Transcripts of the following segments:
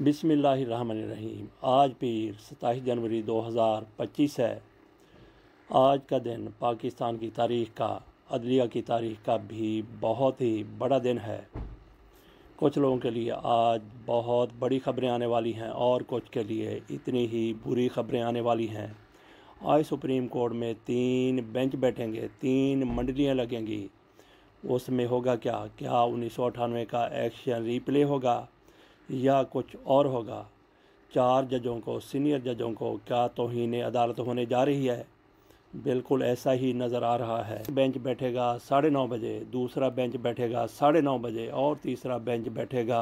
बिस्मिल्लाहिर्रहमानिर्रहीम। आज पीर 27 जनवरी 2025 है। आज का दिन पाकिस्तान की तारीख़ का, अदलिया की तारीख़ का भी बहुत ही बड़ा दिन है। कुछ लोगों के लिए आज बहुत बड़ी ख़बरें आने वाली हैं और कुछ के लिए इतनी ही बुरी ख़बरें आने वाली हैं। आज सुप्रीम कोर्ट में 3 बेंच बैठेंगे, 3 मंडलियाँ लगेंगी। उसमें होगा क्या? 1998 का एक्शन रिप्ले होगा या कुछ और होगा? 4 जजों को, सीनियर जजों को क्या तौहीन अदालत होने जा रही है? बिल्कुल ऐसा ही नज़र आ रहा है। बेंच बैठेगा 9:30 बजे, दूसरा बेंच बैठेगा 9:30 बजे और तीसरा बेंच बैठेगा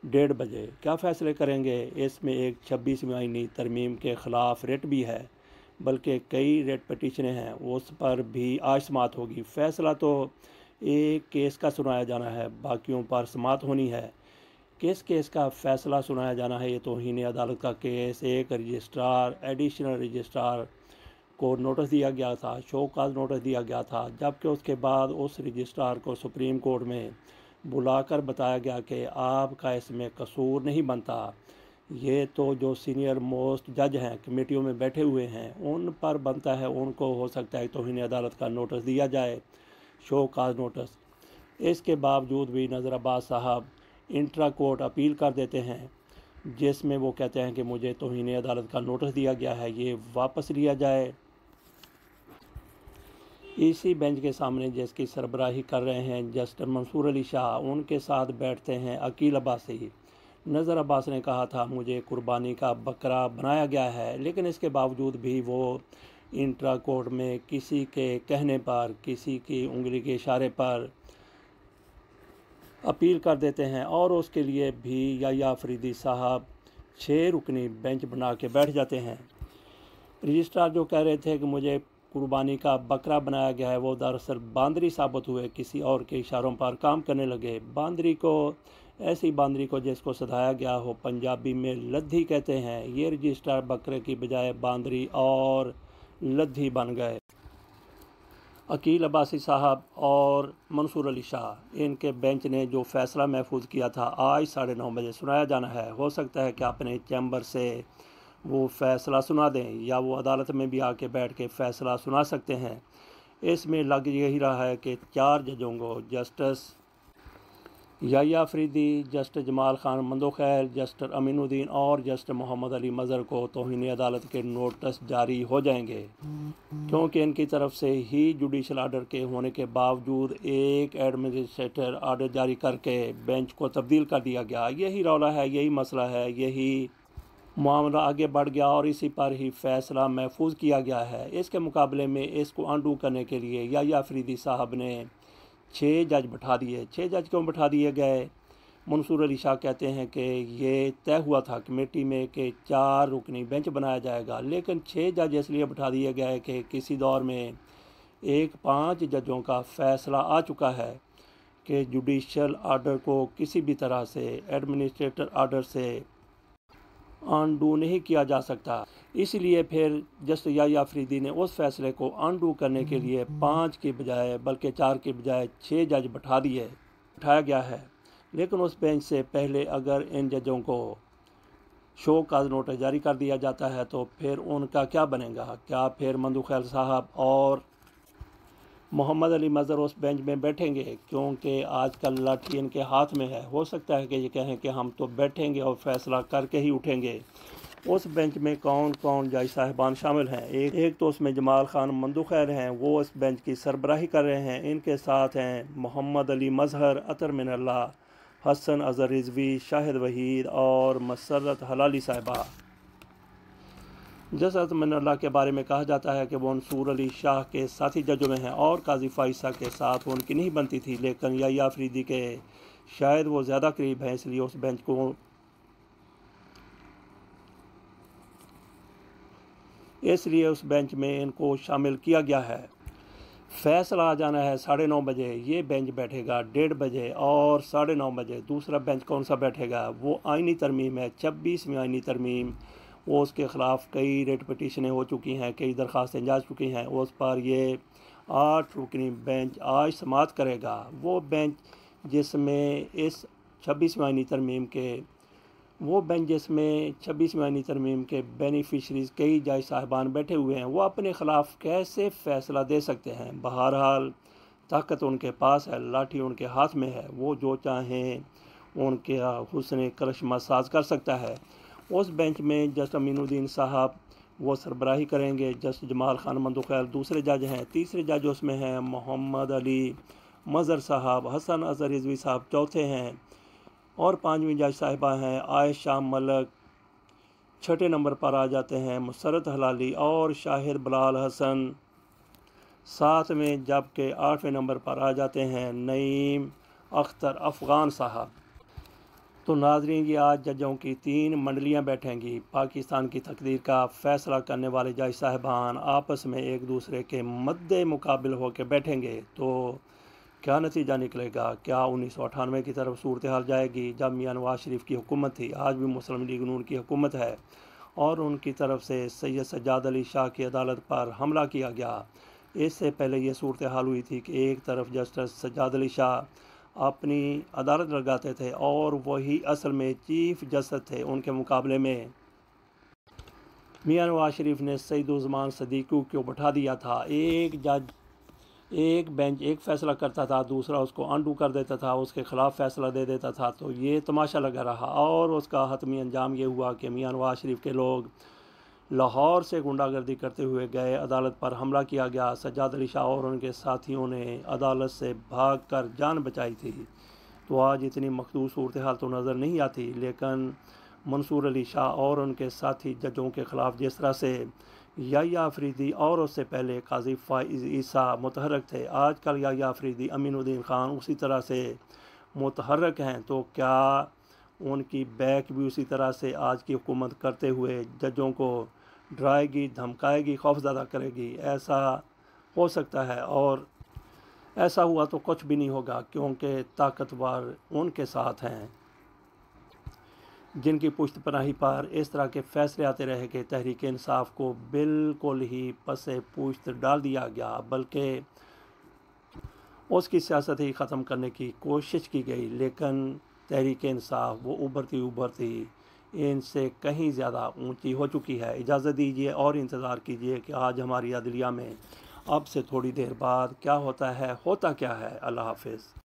1:30 बजे। क्या फ़ैसले करेंगे? इसमें एक 26वीं आईनी तरमीम के ख़िलाफ़ रिट भी है, बल्कि कई रिट पटिशनें हैं, उस पर भी आज समाअत होगी। फ़ैसला तो एक केस का सुनाया जाना है, बाकियों पर समाअत होनी है। किस केस का फ़ैसला सुनाया जाना है? ये तौहीन अदालत का केस एक रजिस्ट्रार, एडिशनल रजिस्ट्रार को नोटिस दिया गया था, शो कॉज नोटिस दिया गया था, जबकि उसके बाद उस रजिस्ट्रार को सुप्रीम कोर्ट में बुलाकर बताया गया कि आपका इसमें कसूर नहीं बनता। ये तो जो सीनियर मोस्ट जज हैं, कमेटियों में बैठे हुए हैं, उन पर बनता है, उनको हो सकता है तौहीन अदालत का नोटिस दिया जाए, शो कॉज नोटिस। इसके बावजूद भी नज़र अब्बास साहब इंट्रा कोर्ट अपील कर देते हैं, जिसमें वो कहते हैं कि मुझे तौहीन अदालत का नोटिस दिया गया है, ये वापस लिया जाए। इसी बेंच के सामने जिसकी सरबराही कर रहे हैं जस्टिस मंसूर अली शाह, उनके साथ बैठते हैं अकील अब्बासी। नज़र अब्बास ने कहा था मुझे कुर्बानी का बकरा बनाया गया है, लेकिन इसके बावजूद भी वो इंट्रा कोर्ट में किसी के कहने पर, किसी की उंगली के इशारे पर अपील कर देते हैं और उसके लिए भी याह्या अफरीदी साहब 6 रुकनी बेंच बना के बैठ जाते हैं। रजिस्ट्रार जो कह रहे थे कि मुझे कुर्बानी का बकरा बनाया गया है, वो दरअसल बांदरी साबित हुए, किसी और के इशारों पर काम करने लगे। बांदरी को, ऐसी बांदरी को जिसको सधाया गया हो, पंजाबी में लद्दी कहते हैं। ये रजिस्ट्रार बकरे की बजाय बांदरी और लद्दी बन गए। अकील अब्बासी साहब और मंसूर अली शाह, इनके बेंच ने जो फ़ैसला महफूज किया था, आज 9:30 बजे सुनाया जाना है। हो सकता है कि अपने चैम्बर से वो फ़ैसला सुना दें या वो अदालत में भी आके बैठ के फ़ैसला सुना सकते हैं। इसमें लग यही रहा है कि 4 जजों को, justice Yahya Afridi, justice Jamal Khan Mandokhail, justice Aminuddin और जस्टिस मोहम्मद अली मज़हर को तौहीन अदालत के नोटिस जारी हो जाएंगे, क्योंकि इनकी तरफ से ही जुडिशल आर्डर के होने के बावजूद एक एडमिनिस्ट्रेटर आर्डर जारी करके बेंच को तब्दील कर दिया गया। यही रौला है, यही मसला है, यही मामला आगे बढ़ गया और इसी पर ही फ़ैसला महफूज किया गया है। इसके मुकाबले में इसको अनडू करने के लिए याह्या अफरीदी साहब ने 6 जज बैठा दिए। 6 जज क्यों बैठा दिए गए? मंसूर अली शाह कहते हैं कि ये तय हुआ था कमेटी में कि 4 रुकनी बेंच बनाया जाएगा, लेकिन 6 जज इसलिए बैठा दिए गए कि किसी दौर में 5 जजों का फ़ैसला आ चुका है कि जुडिशल आर्डर को किसी भी तरह से एडमिनिस्ट्रेटर आर्डर से अनडू नहीं किया जा सकता। इसलिए फिर जस्टिस याह्या अफरीदी ने उस फैसले को अनडू करने के लिए 5 की बजाय, बल्कि 4 की बजाय 6 जज बैठाया गया है। लेकिन उस बेंच से पहले अगर इन जजों को शो कॉज नोटिस जारी कर दिया जाता है तो फिर उनका क्या बनेगा? क्या फिर मंदोखैल साहब और मोहम्मद अली मज़हर उस बेंच में बैठेंगे? क्योंकि आजकल लाठी इनके हाथ में है। हो सकता है कि ये कहें कि हम तो बैठेंगे और फ़ैसला करके ही उठेंगे। उस बेंच में कौन कौन जज साहिबान शामिल हैं? एक तो उसमें जमाल खान मंदोखैल हैं, वो इस बेंच की सरबराही कर रहे हैं। इनके साथ हैं मोहम्मद अली मज़हर, अतर मिनल्ला, हसन अज़हर रिज़वी, शाहिद वहीद और मसर्रत हलाली साहिबा। जस्टिस मिनल्ला के बारे में कहा जाता है कि वो मंसूर अली शाह के साथी जजों में हैं और काजी फ़ाइसा के साथ उनकी नहीं बनती थी, लेकिन याह्या अफरीदी के शायद वो ज़्यादा करीब हैं, इसलिए उस बेंच में इनको शामिल किया गया है। फ़ैसला आ जाना है 9:30 बजे। ये बेंच बैठेगा 1:30 बजे और 9:30 बजे दूसरा बेंच कौन सा बैठेगा? वो आइनी तरमीम है, 26वीं आइनी तरमीम। वो उसके ख़िलाफ़ कई रिट पटिशनें हो चुकी हैं, कई दरख्वास्तें जा चुकी हैं। उस पर ये 8 रुकनी बेंच आज समाअत करेगा। वो बेंच जिसमें इस 26वीं आइनी तरमीम के वो बेंच जिसमें 26वीं तरमीम के बेनिफिशरीज कई जज साहिबान बैठे हुए हैं, वो अपने ख़िलाफ़ कैसे फ़ैसला दे सकते हैं। बहरहाल ताकत उनके पास है, लाठी उनके हाथ में है, वो जो चाहें उनके हुस्न करिश्मा साज कर सकता है। उस बेंच में जस्ट अमीनुद्दीन साहब वो सरबराही करेंगे, जस्ट जमाल खान मंदुखैल दूसरे जज हैं, तीसरे जज उसमें हैं मोहम्मद अली मज़हर साहब, हसन अज़हर रिजवी साहब चौथे हैं, और पाँचवीं जज साहिबा हैं आयशा मलक, छठे नंबर पर आ जाते हैं मुसरत हलाली और शाहिद बलाल हसन, सातवें जबकि आठवें नंबर पर आ जाते हैं नईम अख्तर अफ़गान साहब। तो नाजरीन, ये आज जजों की 3 मंडलियां बैठेंगी। पाकिस्तान की तकदीर का फ़ैसला करने वाले जज साहिबान आपस में एक दूसरे के मद्दे मुकाबिल होकर बैठेंगे। तो क्या नतीजा निकलेगा? क्या 1998 की तरफ सूरत हाल जाएगी जब मियां नवाज शरीफ की हुकूमत थी? आज भी मुस्लिम लीग नून की हुकूमत है और उनकी तरफ से सैयद सज्जाद अली शाह की अदालत पर हमला किया गया। इससे पहले ये सूरत हाल हुई थी कि एक तरफ जस्टिस सज्जाद अली शाह अपनी अदालत लगाते थे और वही असल में चीफ जस्टिस थे। उनके मुकाबले में मियां नवाज शरीफ ने सईदुज़्ज़मान सदीक़ू को बैठा दिया था। एक जज एक बेंच एक फ़ैसला करता था, दूसरा उसको अनडू कर देता था, उसके ख़िलाफ़ फ़ैसला दे देता था। तो ये तमाशा लगा रहा और उसका हतमी अंजाम ये हुआ कि मियां नवाज शरीफ के लोग लाहौर से गुंडागर्दी करते हुए गए, अदालत पर हमला किया गया। सज्जाद अली शाह और उनके साथियों ने अदालत से भागकर जान बचाई थी। तो आज इतनी मखदूस सूरत हाल तो नज़र नहीं आती, लेकिन मंसूर अली शाह और उनके साथी जजों के ख़िलाफ़ जिस तरह से याह्या अफरीदी और उससे पहले काजी फ़ाइज़ ईसा मुतहर्रिक थे, आजकल याह्या अफरीदी अमीनुद्दीन ख़ान उसी तरह से मुतहर्रिक हैं। तो क्या उनकी बैक भी उसी तरह से आज की हुकूमत करते हुए जजों को डराएगी, धमकाएगी, खौफज़दा करेगी? ऐसा हो सकता है और ऐसा हुआ तो कुछ भी नहीं होगा, क्योंकि ताकतवर उनके साथ हैं जिनकी पुश्त पनाही पर इस तरह के फ़ैसले आते रहे कि तहरीक इंसाफ को बिल्कुल ही पसे पुश्त डाल दिया गया, बल्कि उसकी सियासत ही ख़त्म करने की कोशिश की गई। लेकिन तहरीक इंसाफ वो उभरती इनसे कहीं ज़्यादा ऊंची हो चुकी है। इजाज़त दीजिए और इंतज़ार कीजिए कि आज हमारी अदलिया में अब से थोड़ी देर बाद क्या होता है, होता क्या है। अल्लाह हाफ़िज़।